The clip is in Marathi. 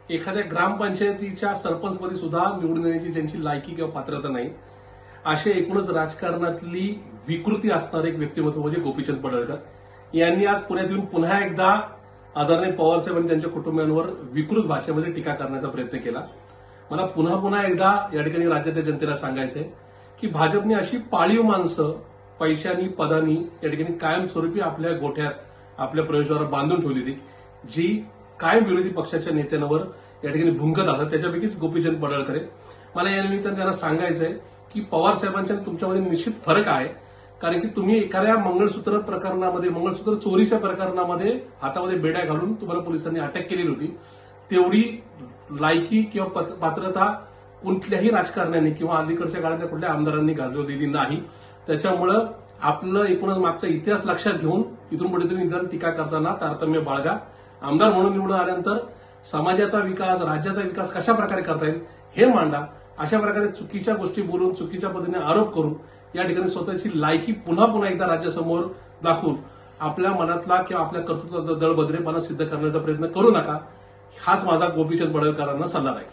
एखाद्या ग्रामपंचायतीच्या सरपंचपदी सुद्धा निवडून येण्याची ज्यांची लायकी किंवा पात्रता नाही, असे एकूणच राजकारणातली विकृती असणारे एक व्यक्तिमत्व म्हणजे गोपीचंद पडळकर यांनी आज पुण्यात येऊन पुन्हा एकदा आदरणीय पवारसाहेब आणि त्यांच्या कुटुंबियांवर विकृत भाषेमध्ये टीका करण्याचा प्रयत्न केला. मला पुन्हा एकदा या ठिकाणी राज्याच्या जनतेला सांगायचंय की भाजपने अशी पाळीव माणसं पैशांनी पदांनी या ठिकाणी कायमस्वरूपी आपल्या गोठ्यात आपल्या प्रवेशद्वारात बांधून ठेवली होती, जी कायम विरोधी पक्षाच्या नेत्यांवर या ठिकाणी भुंकत असतात. त्याच्यापैकीच गोपीचंद पडळकर आहे. मला या निमित्तानं त्यांना सांगायचंय की पवार साहेबांच्या तुमच्यामध्ये निश्चित फरक आहे. कारण की तुम्ही एखाद्या मंगळसूत्र प्रकरणामध्ये, मंगळसूत्र चोरीच्या प्रकरणामध्ये हातामध्ये बेड्या घालून तुम्हाला पोलिसांनी अटक केलेली होती. तेवढी लायकी किंवा पात्रता कुठल्याही राजकारण्याने किंवा अलीकडच्या काळातल्या कुठल्या आमदारांनी गाजवलेली नाही. त्याच्यामुळं आपलं एकूणच मागचा इतिहास लक्षात घेऊन इथून पुढे तुम्ही निदान टीका करताना तारतम्य बाळगा. आमदार म्हणून निवडून आल्यानंतर समाजाचा विकास, राज्याचा विकास कशा प्रकारे करता येईल हे मांडा. अशा प्रकारे चुकीच्या गोष्टी बोलून, चुकीच्या पद्धतीने आरोप करून या ठिकाणी स्वतःची लायकी पुन्हा एकदा राज्यासमोर दाखवून आपल्या मनातला किंवा आपल्या कर्तृत्वाचा दळभद्रेपणा सिद्ध करण्याचा प्रयत्न करू नका. हाच माझा गोपीचंद पडळकरांना सल्ला आहे.